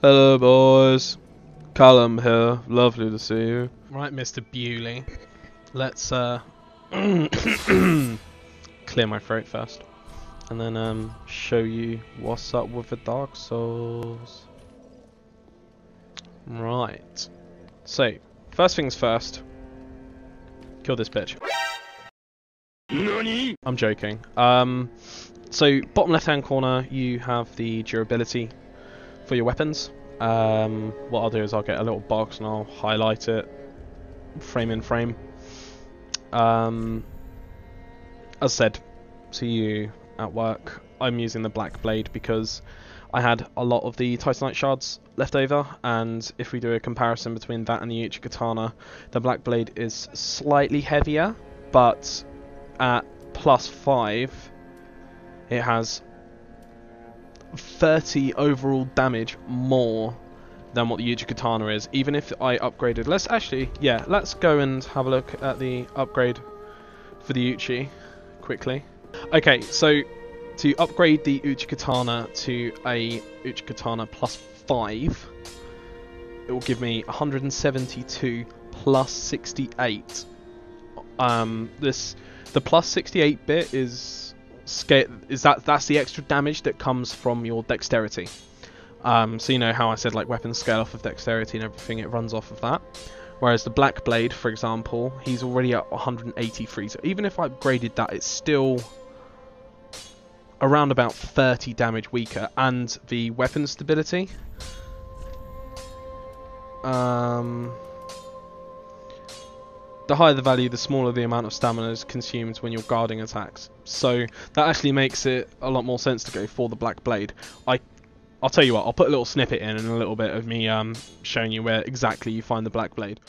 Hello boys, Callum here, lovely to see you. Right, Mr. Beaulieu, let's clear my throat first, and then show you what's up with the Dark Souls. Right, so, first things first, kill this bitch. NANI? I'm joking. So, bottom left hand corner you have the durability for your weapons. What I'll do is I'll get a little box and I'll highlight it frame in frame. As said to you at work, I'm using the black blade because I had a lot of the Titanite shards left over, and if we do a comparison between that and the Uchi-Katana, the black blade is slightly heavier, but at +5 it has 30 overall damage more than what the Uchi-Katana is, even if I upgraded. Let's go and have a look at the upgrade for the Uchi quickly. Okay, so to upgrade the Uchi-Katana to a Uchi-Katana +5, it will give me 172 plus 68. The plus 68 bit that's the extra damage that comes from your dexterity. So you know how I said like weapons scale off of dexterity and everything, it runs off of that. Whereas the black blade, for example, he's already at 183, so even if I upgraded that, it's still around about 30 damage weaker. And the weapon stability, the higher the value, the smaller the amount of stamina is consumed when you're guarding attacks. So that actually makes it a lot more sense to go for the black blade. I'll tell you what, I'll put a little snippet in a little bit of me showing you where exactly you find the black blade.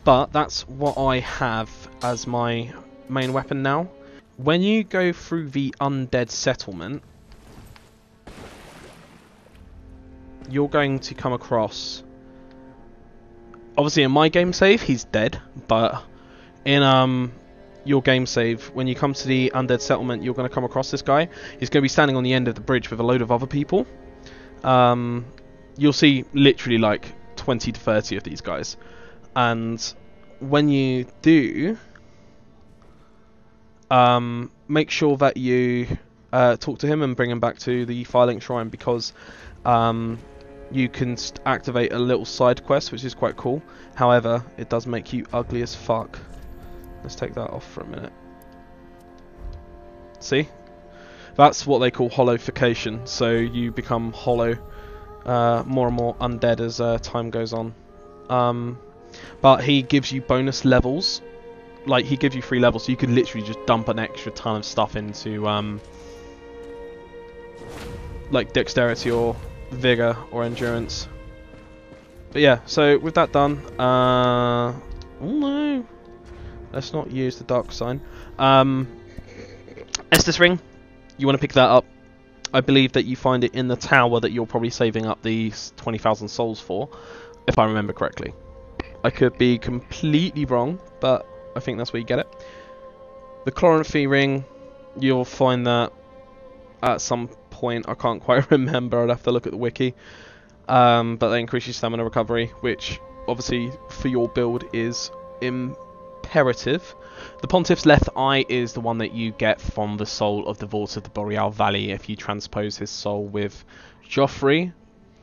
But that's what I have as my main weapon now. When you go through the undead settlement, you're going to come across, obviously in my game save he's dead, but in your game save, when you come to the undead settlement, you're going to come across this guy. He's going to be standing on the end of the bridge with a load of other people. You'll see literally like 20 to 30 of these guys. And when you do, make sure that you talk to him and bring him back to the Firelink Shrine, because you can activate a little side quest, which is quite cool. However, it does make you ugly as fuck. Let's take that off for a minute. See? That's what they call hollowification. So you become hollow, more and more undead as time goes on. But he gives you bonus levels. Like, he gives you 3 levels, so you could literally just dump an extra ton of stuff into like dexterity or vigor or endurance. But yeah, so with that done, oh no, let's not use the dark sign. Estus ring, you want to pick that up. I believe that you find it in the tower that you're probably saving up the 20,000 souls for, if I remember correctly. I could be completely wrong, but I think that's where you get it. The Chlorophy ring, you'll find that at some point. I can't quite remember. I'd have to look at the wiki. But they increase your stamina recovery, which obviously for your build is imperative. The Pontiff's left eye is the one that you get from the soul of the Vault of the Boreal Valley if you transpose his soul with Joffrey,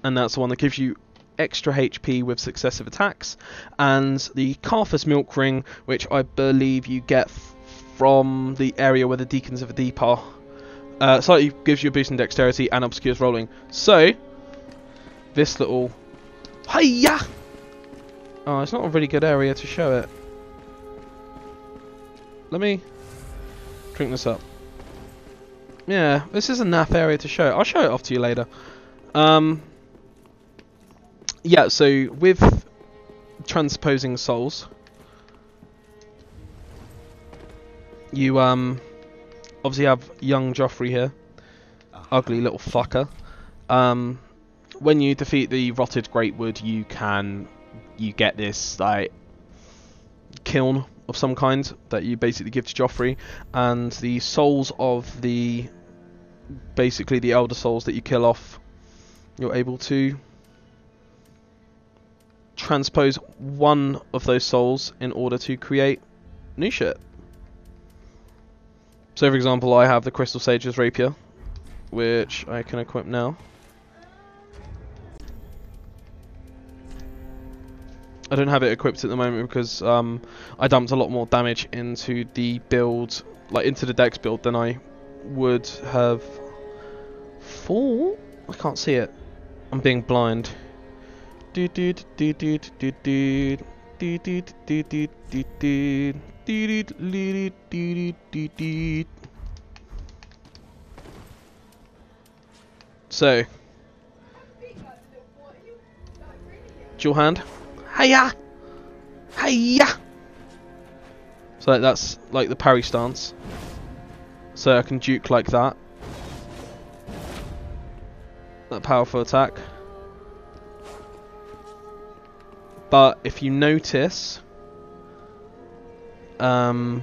and that's the one that gives you extra HP with successive attacks. And the Carthus Milk Ring, which I believe you get from the area where the Deacons of the Deep are, slightly gives you a boost in dexterity and obscures rolling. So this little hiya! Oh, it's not a really good area to show it. Let me drink this up. Yeah, this is a naff area to show it. I'll show it off to you later. Yeah, so with transposing souls, you obviously have young Joffrey here, ugly little fucker. When you defeat the rotted Greatwood, you get this like kiln of some kind that you basically give to Joffrey, and the souls of the basically the elder souls that you kill off, you're able to transpose one of those souls in order to create new shit. So for example, I have the Crystal Sage's Rapier, which I can equip now. I don't have it equipped at the moment because I dumped a lot more damage into the build, like into the Dex build, than I would have thought. I can't see it. I'm being blind. So, dual hand. Hiya! Hiya! So that's like the parry stance. So I can duke like that. That powerful attack. But if you notice, I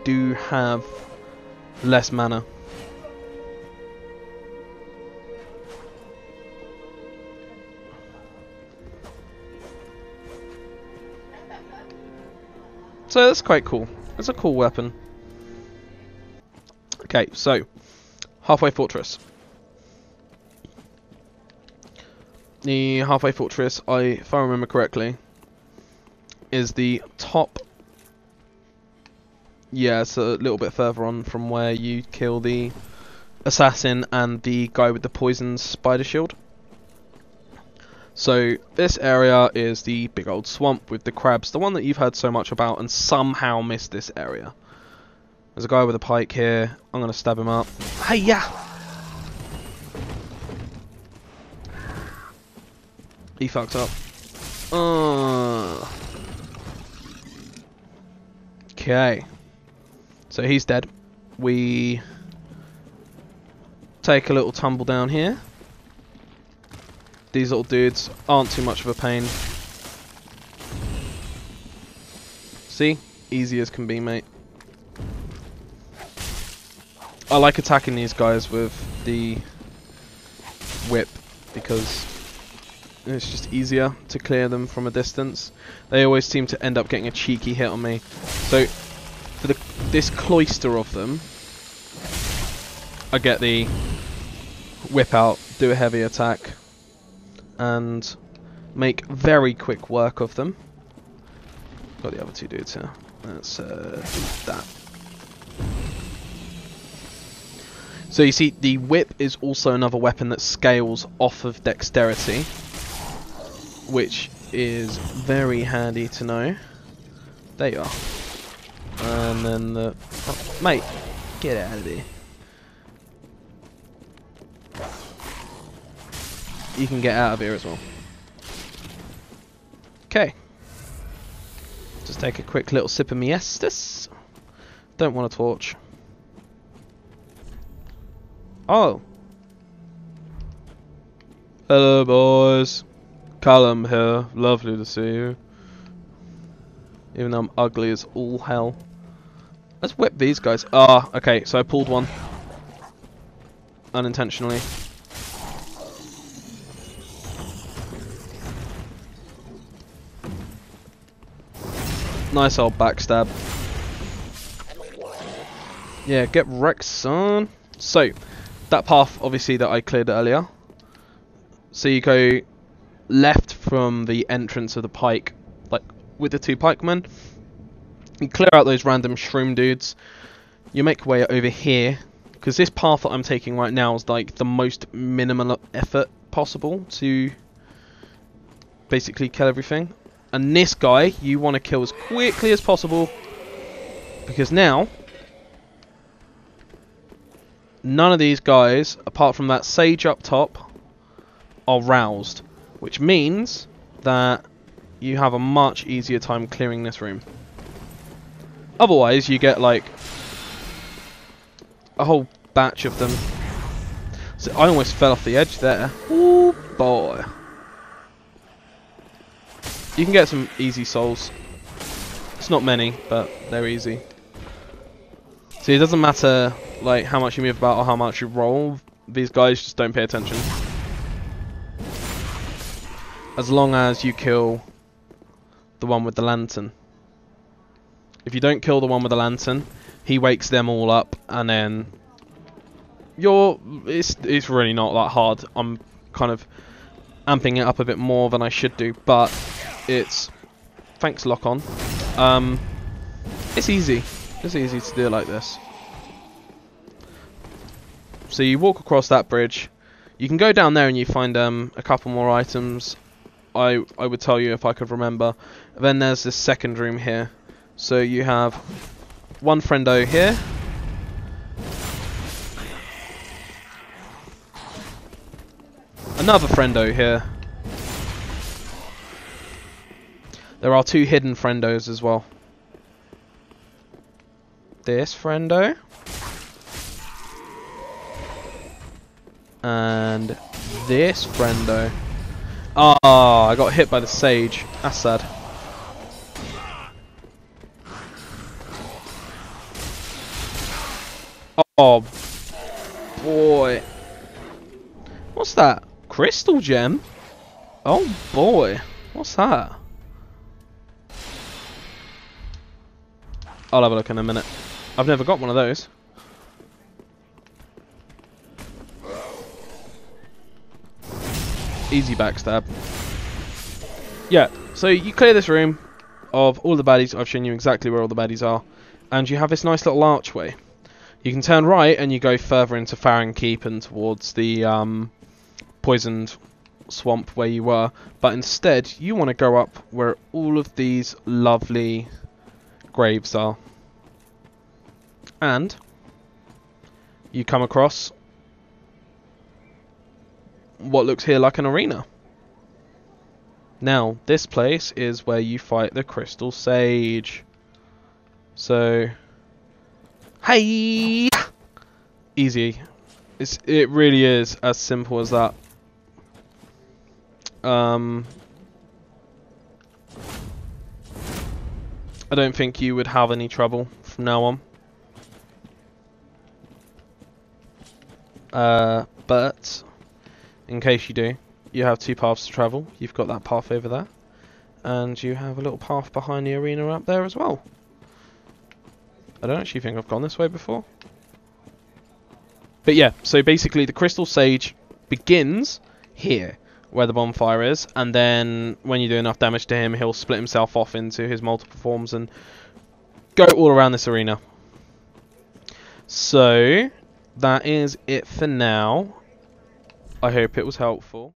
do have less mana. So that's quite cool. It's a cool weapon. Okay, so Halfway Fortress. The Halfway Fortress, if I remember correctly, is the top. Yeah, it's a little bit further on from where you kill the assassin and the guy with the poison spider shield. So this area is the big old swamp with the crabs, the one that you've heard so much about and somehow missed this area. There's a guy with a pike here. I'm going to stab him up. Hiya! He fucked up. Okay. So he's dead. We take a little tumble down here. These little dudes aren't too much of a pain. See? Easy as can be, mate. I like attacking these guys with the whip because it's just easier to clear them from a distance. They always seem to end up getting a cheeky hit on me. So for this cloister of them, I get the whip out, do a heavy attack, and make very quick work of them. Got the other two dudes here. Let's do that. So you see, the whip is also another weapon that scales off of dexterity, which is very handy to know. There you are. And then the... Oh, mate, get out of there. You can get out of here as well. Okay. Just take a quick little sip of Miestus. Don't want a torch. Oh. Hello, boys. Callum here. Lovely to see you. Even though I'm ugly as all hell. Let's whip these guys. Ah, okay, so I pulled one. Unintentionally. Nice old backstab. Yeah, get wrecked, son. So, that path, obviously, that I cleared earlier. So you go left from the entrance of the pike, like, with the 2 pikemen. You clear out those random shroom dudes. You make your way over here, because this path that I'm taking right now is, like, the most minimal effort possible to basically kill everything. And this guy, you want to kill as quickly as possible, because now none of these guys, apart from that sage up top, are roused, which means that you have a much easier time clearing this room. Otherwise, you get like a whole batch of them. So I almost fell off the edge there. Ooh boy. You can get some easy souls. It's not many, but they're easy. So it doesn't matter like how much you move about or how much you roll. These guys just don't pay attention. As long as you kill the one with the lantern. If you don't kill the one with the lantern, he wakes them all up, and then it's really not that hard. I'm kind of amping it up a bit more than I should do, but it's thanks lock on. It's easy. It's easy to do it like this. So you walk across that bridge. You can go down there and you find a couple more items. I would tell you if I could remember. Then there's this second room here. So you have one friendo here. Another friendo here. There are 2 hidden friendos as well. This friendo. And this friendo. Ah, oh, I got hit by the sage. That's sad. Oh boy. What's that? Crystal gem? Oh boy. What's that? I'll have a look in a minute. I've never got one of those. Easy backstab. Yeah, so you clear this room of all the baddies. I've shown you exactly where all the baddies are. And you have this nice little archway. You can turn right and you go further into Farron Keep and towards the poisoned swamp where you were. But instead, you want to go up where all of these lovely graves are. And you come across what looks here like an arena. Now, this place is where you fight the Crystal Sage. So, hey! Easy. It really is as simple as that. I don't think you would have any trouble from now on. But in case you do, you have 2 paths to travel. You've got that path over there, and you have a little path behind the arena up there as well. I don't actually think I've gone this way before. But yeah, so basically the Crystal Sage begins here, where the bonfire is, and then when you do enough damage to him, he'll split himself off into his multiple forms and go all around this arena. So that is it for now. I hope it was helpful.